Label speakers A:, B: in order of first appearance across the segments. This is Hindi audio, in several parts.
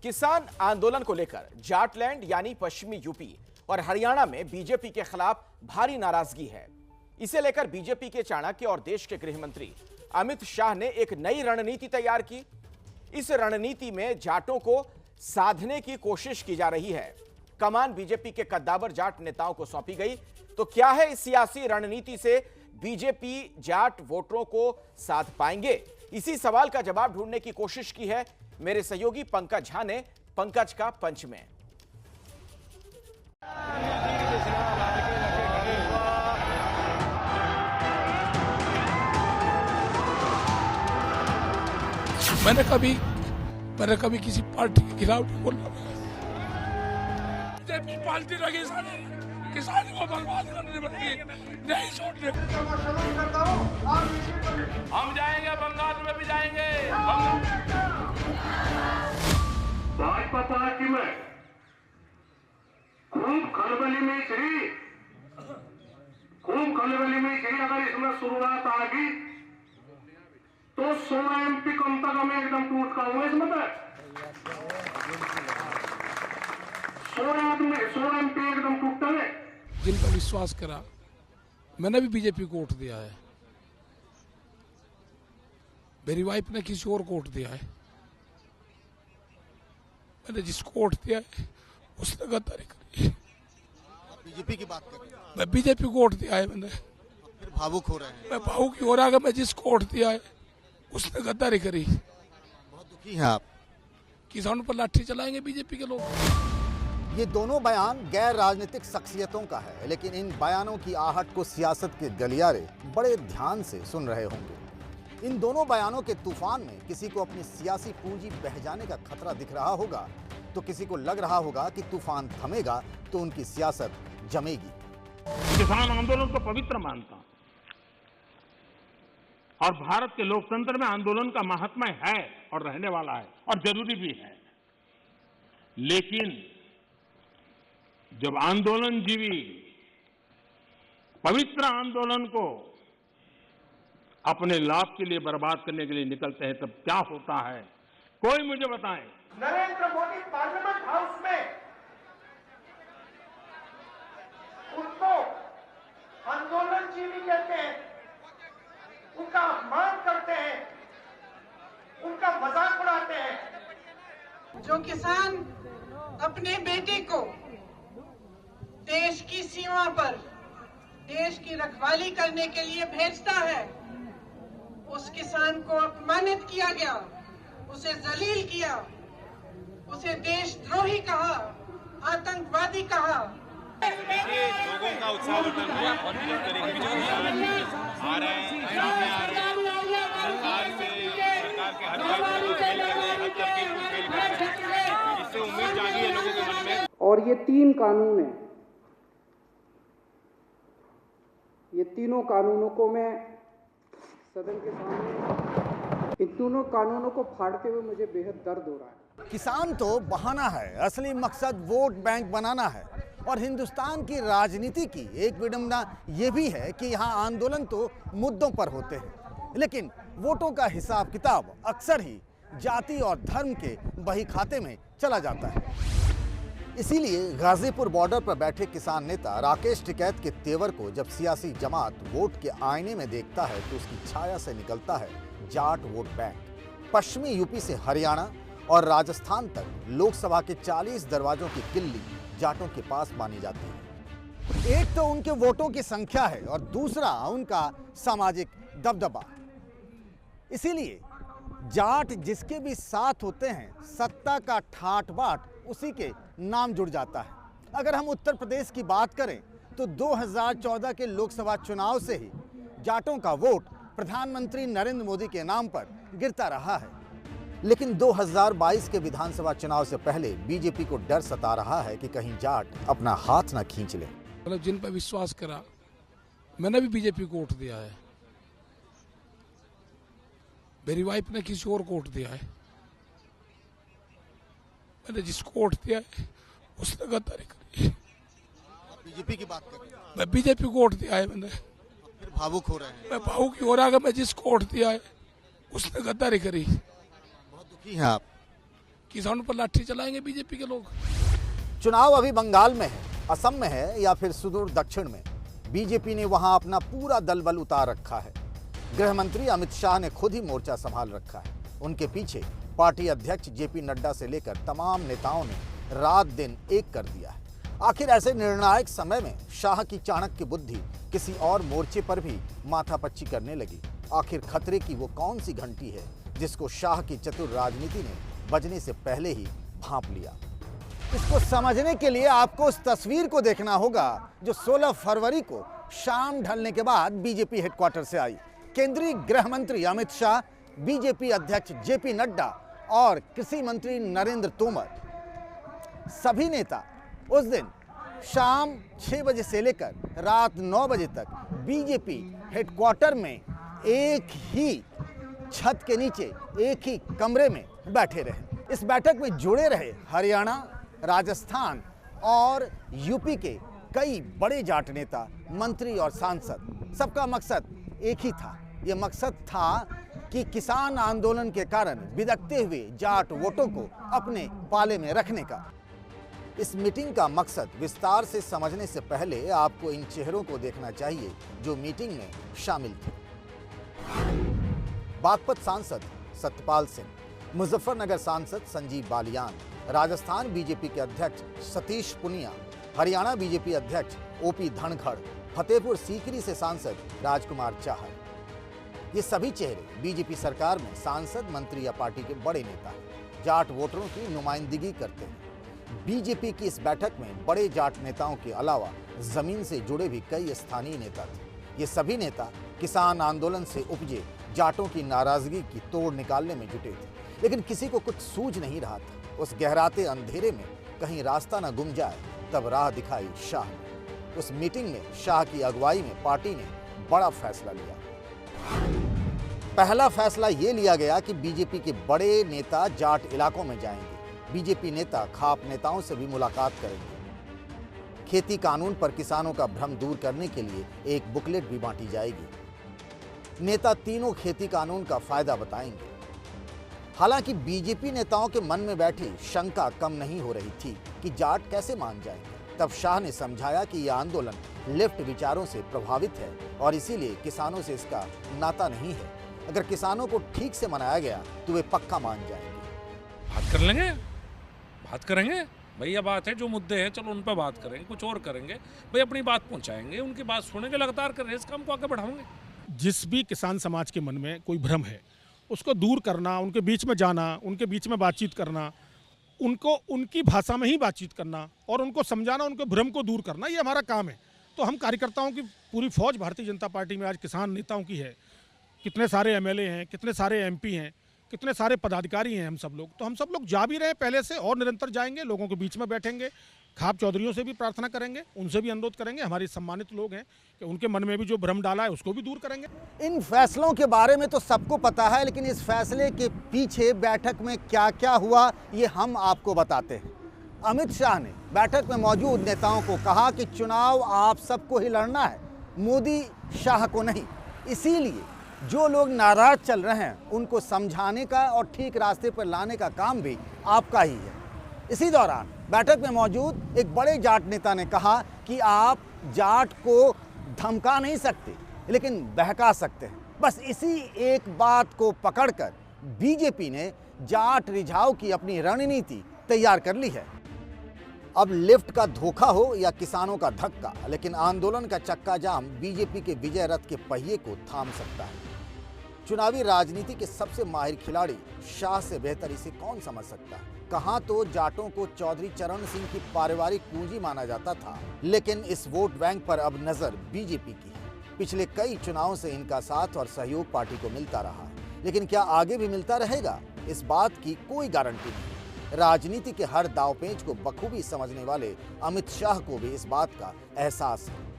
A: किसान आंदोलन को लेकर जाटलैंड यानी पश्चिमी यूपी और हरियाणा में बीजेपी के खिलाफ भारी नाराजगी है। इसे लेकर बीजेपी के चाणक्य और देश के गृह मंत्री अमित शाह ने एक नई रणनीति तैयार की। इस रणनीति में जाटों को साधने की कोशिश की जा रही है। कमान बीजेपी के कद्दावर जाट नेताओं को सौंपी गई। तो क्या है इस सियासी रणनीति से बीजेपी जाट वोटरों को साध पाएंगे? इसी सवाल का जवाब ढूंढने की कोशिश की है मेरे सहयोगी पंकज झा ने पंकज का पंच में।
B: मैंने कभी किसी पार्टी के खिलाफ नहीं बोला। बीजेपी पार्टी लगी किसान को बर्बाद करने बल्कि नहीं छोड़ने।
C: हम जाएंगे, बंगाल में भी जाएंगे।
D: भाजपा पार्टी में खूब खलबली में श्री अगर इसमें शुरुआत आ गई तो 16 MP कम तक में एकदम टूट का हुआ इसमें 16 MP एकदम टूटता है।
B: जिन पर विश्वास करा, मैंने भी बीजेपी को वोट दिया है। मेरी वाइफ ने किसी और को वोट दिया है। मैंने जिसको वोट दिया है उसने गद्दारी करी।
E: बीजेपी की बात कर रहे हैं?
B: मैं बीजेपी को वोट दिया है। मैंने
E: फिर भावुक हो रहे हैं?
B: मैं भावुक हो रहा है। मैं जिसको वोट दिया है उसने गद्दारी करी।
E: बहुत दुखी हैं आप?
B: किसानों पर लाठी चलाएंगे बीजेपी के लोग।
F: ये दोनों बयान गैर राजनीतिक शख्सियतों का है, लेकिन इन बयानों की आहट को सियासत के गलियारे बड़े ध्यान से सुन रहे होंगे। इन दोनों बयानों के तूफान में किसी को अपनी सियासी पूंजी बह जाने का खतरा दिख रहा होगा, तो किसी को लग रहा होगा कि तूफान थमेगा तो उनकी सियासत जमेगी।
D: किसान आंदोलन को पवित्र मानता हूं और भारत के लोकतंत्र में आंदोलन का महात्म्य है और रहने वाला है और जरूरी भी है। लेकिन जब आंदोलनजीवी पवित्र आंदोलन को अपने लाभ के लिए बर्बाद करने के लिए निकलते हैं, तब क्या होता है? कोई मुझे बताएं।
G: नरेंद्र मोदी पार्लियामेंट हाउस में उनको आंदोलनजीवी कहते हैं, उनका अपमान करते हैं, उनका मजाक उड़ाते हैं।
H: जो किसान अपने बेटे को देश की सीमा पर देश की रखवाली करने के लिए भेजता है, उस किसान को अपमानित किया गया, उसे जलील किया, उसे देशद्रोही कहा, आतंकवादी कहा।
C: लोगों का उत्साह बढ़ गया और जिस तरीके से आ रहे हैं सरकार के हर बात को फेल कर रहे हैं, हर तरकीब को फेल कर रहे हैं। इससे उम्मीद जागी है लोगों के मन में।
I: और ये 3 कानून हैं, ये तीनों कानूनों को मैं सदन के सामने, इन दोनों कानूनों को फाड़ते हुए मुझे बेहद दर्द हो रहा है।
F: किसान तो बहाना है, असली मकसद वोट बैंक बनाना है। और हिंदुस्तान की राजनीति की एक विडंबना यह भी है कि यहाँ आंदोलन तो मुद्दों पर होते हैं, लेकिन वोटों का हिसाब किताब अक्सर ही जाति और धर्म के बही खाते में चला जाता है। इसीलिए गाजीपुर बॉर्डर पर बैठे किसान नेता राकेश टिकैत के तेवर को जब सियासी जमात वोट के आईने में देखता है तो उसकी छाया से निकलता है जाट वोट बैंक। पश्चिमी यूपी से हरियाणा और राजस्थान तक लोकसभा के 40 दरवाजों की किल्ली जाटों के पास मानी जाती है। एक तो उनके वोटों की संख्या है और दूसरा उनका सामाजिक दबदबा। इसीलिए जाट जिसके भी साथ होते हैं, सत्ता का ठाट बाट उसी के नाम जुड़ जाता है। अगर हम उत्तर प्रदेश की बात करें तो 2014 के लोकसभा चुनाव से ही जाटों का वोट प्रधानमंत्री नरेंद्र मोदी के नाम पर गिरता रहा है। लेकिन 2022 के विधानसभा चुनाव से पहले बीजेपी को डर सता रहा है कि कहीं जाट अपना हाथ न खींच ले।
B: मतलब जिन पर विश्वास करा, मैंने भी बीजेपी को वोट दिया है। मेरी वाइफ ने किसी और को वोट दिया है। मैंने जिसको वोट दिया है उसने गद्दारी करी।
E: बीजेपी की बात कर रहे हैं?
B: मैं बीजेपी को वोट दिया है। मैंने
E: फिर भावुक हो रहे हैं?
B: मैं भावुक हो रहा है। मैं जिसको वोट दिया है उसने गद्दारी करी।
E: बहुत दुखी हैं आप?
B: किसानों पर लाठी चलाएंगे बीजेपी के लोग।
F: चुनाव अभी बंगाल में है, असम में है या फिर सुदूर दक्षिण में, बीजेपी ने वहां अपना पूरा दल बल उतार रखा है। गृह मंत्री अमित शाह ने खुद ही मोर्चा संभाल रखा है। उनके पीछे पार्टी अध्यक्ष जेपी नड्डा से लेकर तमाम नेताओं ने रात दिन एक कर दिया है। आखिर ऐसे निर्णायक समय में शाह की चाणक्य बुद्धि किसी और मोर्चे पर भी माथापच्ची करने लगी। आखिर खतरे की वो कौन सी घंटी है जिसको शाह की चतुर राजनीति ने बजने से पहले ही भांप लिया? इसको समझने के लिए आपको उस तस्वीर को देखना होगा जो 16 फरवरी को शाम ढलने के बाद बीजेपी हेडक्वार्टर से आई। केंद्रीय गृह मंत्री अमित शाह, बीजेपी अध्यक्ष जेपी नड्डा और कृषि मंत्री नरेंद्र तोमर, सभी नेता उस दिन शाम 6 बजे से लेकर रात 9 बजे तक बीजेपी हेडक्वार्टर में एक ही छत के नीचे एक ही कमरे में बैठे रहे। इस बैठक में जुड़े रहे हरियाणा, राजस्थान और यूपी के कई बड़े जाट नेता, मंत्री और सांसद। सबका मकसद एक ही था। यह मकसद था कि किसान आंदोलन के कारण बिदकते हुए जाट वोटों को अपने पाले में रखने का। इस मीटिंग का मकसद विस्तार से समझने से पहले आपको इन चेहरों को देखना चाहिए जो मीटिंग में शामिल थे। बागपत सांसद सत्यपाल सिंह, मुजफ्फरनगर सांसद संजीव बालियान, राजस्थान बीजेपी के अध्यक्ष सतीश पुनिया, हरियाणा बीजेपी अध्यक्ष ओपी धनखड़, फतेहपुर सीकरी से सांसद राजकुमार चाहर। ये सभी चेहरे बीजेपी सरकार में सांसद, मंत्री या पार्टी के बड़े नेता हैं। जाट वोटरों की नुमाइंदगी करते हैं। बीजेपी की इस बैठक में बड़े जाट नेताओं के अलावा जमीन से जुड़े भी कई स्थानीय नेता थे। ये सभी नेता किसान आंदोलन से उपजे जाटों की नाराजगी की तोड़ निकालने में जुटे थे, लेकिन किसी को कुछ सूझ नहीं रहा था। उस गहराते अंधेरे में कहीं रास्ता न गुम जाए, तब राह दिखाई शाह ने। उस मीटिंग में शाह की अगुवाई में पार्टी ने बड़ा फैसला लिया। पहला फैसला ये लिया गया कि बीजेपी के बड़े नेता जाट इलाकों में जाएंगे। बीजेपी नेता खाप नेताओं से भी मुलाकात करेंगे। खेती कानून पर किसानों का भ्रम दूर करने के लिए एक बुकलेट भी बांटी जाएगी। नेता तीनों खेती कानून का फायदा बताएंगे। हालांकि बीजेपी नेताओं के मन में बैठी शंका कम नहीं हो रही थी कि जाट कैसे मान जाएंगे। तब शाह ने समझाया कि यह आंदोलन लेफ्ट विचारों से प्रभावित है और इसीलिए किसानों से इसका नाता नहीं है। अगर किसानों को ठीक से मनाया गया तो वे पक्का मान जाएंगे।
B: बात कर लेंगे, बात करेंगे भैया, बात है जो मुद्दे हैं चलो उन पर बात करेंगे, कुछ और करेंगे भाई, अपनी बात पहुंचाएंगे, उनकी बात सुनेंगे, लगातार कर रहे इस काम को आगे बढ़ाएंगे।
J: जिस भी किसान समाज के मन में कोई भ्रम है उसको दूर करना, उनके बीच में जाना, उनके बीच में बातचीत करना, उनको उनकी भाषा में ही बातचीत करना और उनको समझाना, उनके भ्रम को दूर करना, ये हमारा काम है। तो हम कार्यकर्ताओं की पूरी फौज भारतीय जनता पार्टी में आज किसान नेताओं की है। कितने सारे एमएलए हैं, कितने सारे एमपी हैं, कितने सारे पदाधिकारी हैं हम सब लोग। तो हम सब लोग जा भी रहे हैं पहले से और निरंतर जाएंगे, लोगों के बीच में बैठेंगे, खाप चौधरियों से भी प्रार्थना करेंगे, उनसे भी अनुरोध करेंगे, हमारे सम्मानित लोग हैं कि उनके मन में भी जो भ्रम डाला है उसको भी दूर करेंगे।
F: इन फैसलों के बारे में तो सबको पता है, लेकिन इस फैसले के पीछे बैठक में क्या क्या हुआ ये हम आपको बताते हैं। अमित शाह ने बैठक में मौजूद नेताओं को कहा कि चुनाव आप सबको ही लड़ना है, मोदी शाह को नहीं। इसीलिए जो लोग नाराज चल रहे हैं उनको समझाने का और ठीक रास्ते पर लाने का काम भी आपका ही है। इसी दौरान बैठक में मौजूद एक बड़े जाट नेता ने कहा कि आप जाट को धमका नहीं सकते लेकिन बहका सकते हैं। बस इसी एक बात को पकड़कर बीजेपी ने जाट रिझाव की अपनी रणनीति तैयार कर ली है। अब लिफ्ट का धोखा हो या किसानों का धक्का, लेकिन आंदोलन का चक्का जाम बीजेपी के विजय रथ के पहिए को थाम सकता है। चुनावी राजनीति के सबसे माहिर खिलाड़ी शाह से बेहतर इसे कौन समझ सकता है। कहां तो जाटों को चौधरी चरण सिंह की पारिवारिक पूंजी माना जाता था, लेकिन इस वोट बैंक पर अब नजर बीजेपी की है। पिछले कई चुनावों से इनका साथ और सहयोग पार्टी को मिलता रहा है, लेकिन क्या आगे भी मिलता रहेगा, इस बात की कोई गारंटी नहीं। राजनीति के हर दांवपेच को बखूबी समझने वाले अमित शाह को भी इस बात का एहसास है।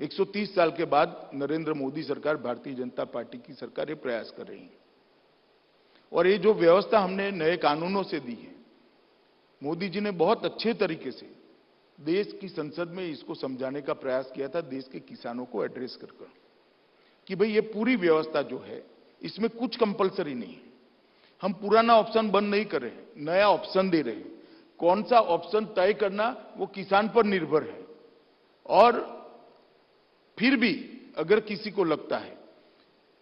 K: 130 साल के बाद नरेंद्र मोदी सरकार, भारतीय जनता पार्टी की सरकार ये प्रयास कर रही है और ये जो व्यवस्था हमने नए कानूनों से दी है, मोदी जी ने बहुत अच्छे तरीके से देश की संसद में इसको समझाने का प्रयास किया था, देश के किसानों को एड्रेस कर कि भाई ये पूरी व्यवस्था जो है इसमें कुछ कंपलसरी नहीं है। हम पुराना ऑप्शन बंद नहीं कर रहे हैं, नया ऑप्शन दे रहे हैं। कौन सा ऑप्शन तय करना वो किसान पर निर्भर है। और फिर भी अगर किसी को लगता है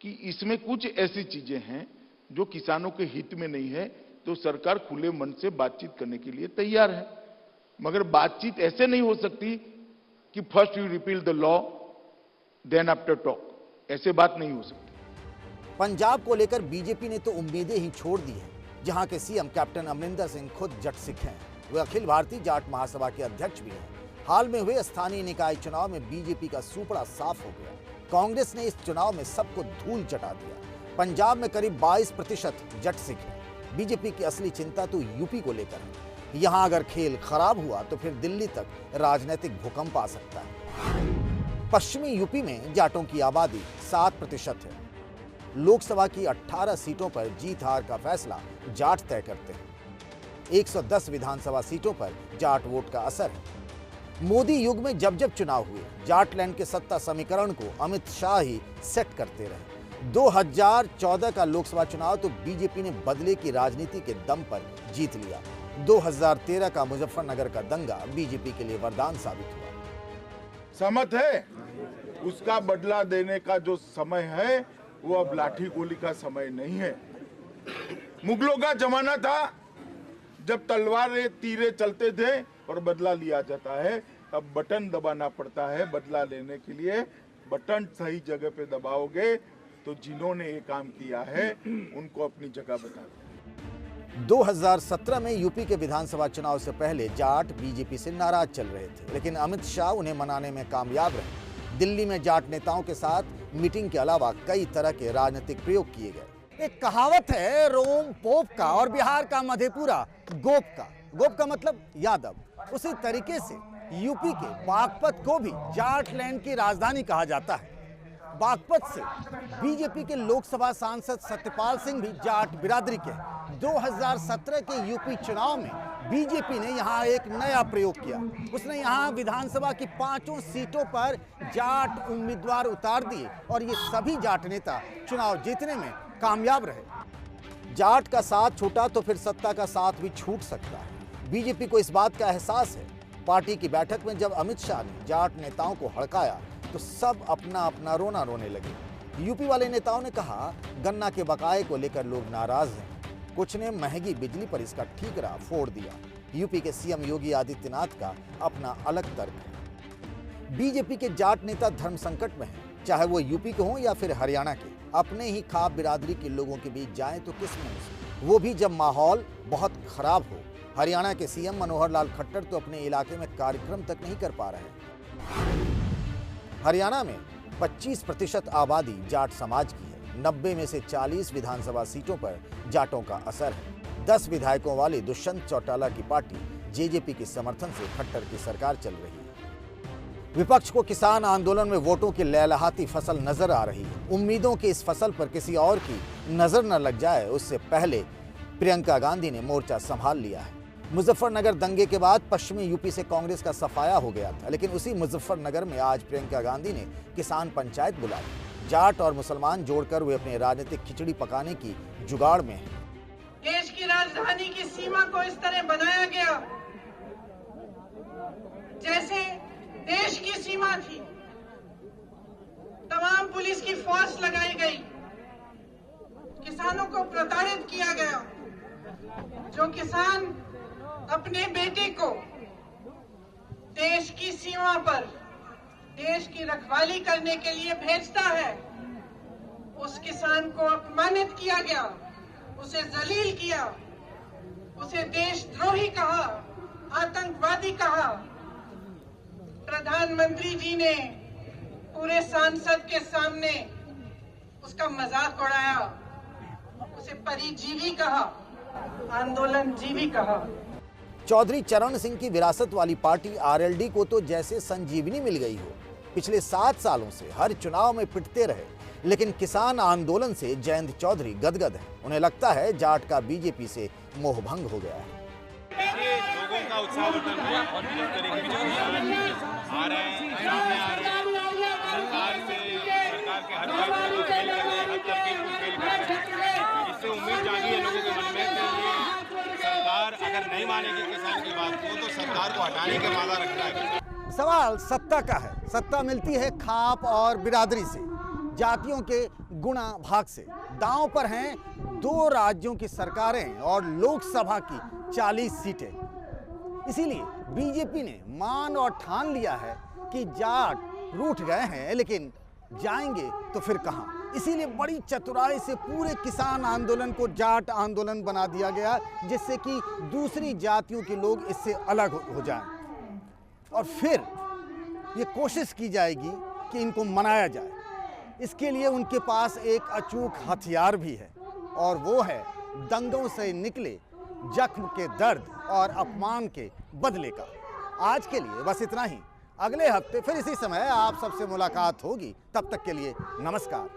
K: कि इसमें कुछ ऐसी चीजें हैं जो किसानों के हित में नहीं है, तो सरकार खुले मन से बातचीत करने के लिए तैयार है। मगर बातचीत ऐसे नहीं हो सकती कि first you repeal the law then after talk, ऐसे बात नहीं हो सकती।
F: पंजाब को लेकर बीजेपी ने तो उम्मीदें ही छोड़ दी हैं, जहां के सीएम कैप्टन अमरिंदर सिंह खुद जट सिख हैं। वे अखिल भारतीय जाट महासभा के अध्यक्ष भी हैं। हाल में हुए स्थानीय निकाय चुनाव में बीजेपी का सूपड़ा साफ हो गया। कांग्रेस ने इस चुनाव में सबको धूल चटा दिया। पंजाब में करीब 22% जट सिख हैं। बीजेपी की असली चिंता तो यूपी को लेकर है। यहां अगर खेल खराब हुआ तो फिर दिल्ली तक राजनीतिक भूकंप आ सकता है। पश्चिमी यूपी में जाटों की आबादी 7% है। लोकसभा की 18 सीटों पर जीत हार का फैसला जाट तय करते हैं। 110 विधानसभा सीटों पर जाट वोट का असर है। मोदी युग में जब जब चुनाव हुए, जाटलैंड के सत्ता समीकरण को अमित शाह ही सेट करते रहे। 2014 का लोकसभा चुनाव तो बीजेपी ने बदले की राजनीति के दम पर जीत लिया। 2013 का मुजफ्फरनगर का दंगा बीजेपी के लिए वरदान साबित हुआ।
K: सहमत है, उसका बदला देने का जो समय है वो अब लाठी गोली का समय नहीं है। मुगलों का जमाना था जब तलवारें तीरे चलते थे और बदला लिया जाता है। अब बटन दबाना पड़ता है बदला लेने के लिए। बटन सही जगह पे दबाओगे तो जिन्होंने ये काम किया है उनको अपनी जगह बता दो।
F: 2017 में यूपी के विधानसभा चुनाव से पहले जाट बीजेपी से नाराज चल रहे थे, लेकिन अमित शाह उन्हें मनाने में कामयाब रहे। दिल्ली में जाट नेताओं के साथ मीटिंग के अलावा कई तरह के राजनीतिक प्रयोग किए गए। एक कहावत है रोम पोप का और बिहार का मधेपुरा गोप का। गोप का मतलब यादव। उसी तरीके से यूपी के बागपत को भी जाटलैंड की राजधानी कहा जाता है। बागपत से बीजेपी के लोकसभा सांसद सत्यपाल सिंह भी जाट बिरादरी के हैं। 2017 के यूपी चुनाव में बीजेपी ने यहां एक नया प्रयोग किया। उसने यहां विधानसभा की 5 सीटों पर जाट उम्मीदवार उतार दिए और ये सभी जाट नेता चुनाव जीतने में कामयाब रहे। जाट का साथ छूटा तो फिर सत्ता का साथ भी छूट सकता है। बीजेपी को इस बात का एहसास है। पार्टी की बैठक में जब अमित शाह ने जाट नेताओं को हड़काया तो सब अपना अपना रोना रोने लगे। यूपी वाले नेताओं ने कहा गन्ना के बकाये को लेकर लोग नाराज हैं। कुछ ने महंगी बिजली पर इसका ठीकरा फोड़ दिया। यूपी के सीएम योगी आदित्यनाथ का अपना अलग तर्क है। बीजेपी के जाट नेता धर्म संकट में हैं, चाहे वो यूपी के हों या फिर हरियाणा के। अपने ही खाप बिरादरी के लोगों के बीच जाएं तो किस मुंह से, वो भी जब माहौल बहुत खराब हो। हरियाणा के सीएम मनोहर लाल खट्टर तो अपने इलाके में कार्यक्रम तक नहीं कर पा रहे। हरियाणा में 25% आबादी जाट समाज की है। 90 में से 40 विधानसभा सीटों पर जाटों का असर है। 10 विधायकों वाली दुष्यंत चौटाला की पार्टी जेजेपी के समर्थन से खट्टर की सरकार चल रही है। विपक्ष को किसान आंदोलन में वोटों की लहलहाती फसल नजर आ रही है। उम्मीदों की इस फसल पर किसी और की नजर न लग जाए, उससे पहले प्रियंका गांधी ने मोर्चा संभाल लिया है। मुजफ्फरनगर दंगे के बाद पश्चिमी यूपी से कांग्रेस का सफाया हो गया था, लेकिन उसी मुजफ्फरनगर में आज प्रियंका गांधी ने किसान पंचायत बुलाई। जाट और मुसलमान जोड़कर वे अपने राजनीतिक खिचड़ी पकाने की जुगाड़ में हैं।
H: देश की राजधानी की सीमा को इस तरह बनाया गया जैसे देश की सीमा थी। तमाम पुलिस की फोर्स लगाई गई। किसानों को प्रताड़ित किया गया। जो किसान अपने बेटे को देश की सीमा पर देश की रखवाली करने के लिए भेजता है, उस किसान को अपमानित किया गया, उसे जलील किया, उसे देशद्रोही कहा, आतंकवादी कहा। प्रधानमंत्री जी ने पूरे सांसद के सामने उसका मजाक उड़ाया, उसे परिजीवी कहा, आंदोलन जीवी कहा।
F: चौधरी चरण सिंह की विरासत वाली पार्टी आरएलडी को तो जैसे संजीवनी मिल गई हो। पिछले 7 सालों से हर चुनाव में पिटते रहे, लेकिन किसान आंदोलन से जयंत चौधरी गदगद है। उन्हें लगता है जाट का बीजेपी से मोह भंग हो गया है।
C: लोगों का उत्साहवर्धन हुआ और जिस तरीके से आ रहे हैं, सामने आ रहे हैं, सरकार के हर बात को फेल कर रहे हैं, हर तरकीब को फेल कर रहे हैं। इससे उम्मीद जागी है लोगों के नहीं मानेगी किसान की बात को तो सरकार को हटाने के वादा रख रहा है।
F: सवाल सत्ता का है। सत्ता मिलती है खाप और बिरादरी से, जातियों के गुणा भाग से। दांव पर हैं 2 राज्यों की सरकारें और लोकसभा की 40 सीटें। इसीलिए बीजेपी ने मान और ठान लिया है कि जाट रूठ गए हैं, लेकिन जाएंगे तो फिर कहां। इसीलिए बड़ी चतुराई से पूरे किसान आंदोलन को जाट आंदोलन बना दिया गया, जिससे कि दूसरी जातियों के लोग इससे अलग हो जाएं। और फिर ये कोशिश की जाएगी कि इनको मनाया जाए। इसके लिए उनके पास एक अचूक हथियार भी है, और वो है दंगों से निकले जख्म के दर्द और अपमान के बदले का। आज के लिए बस इतना ही। अगले हफ्ते फिर इसी समय आप सबसे मुलाकात होगी। तब तक के लिए नमस्कार।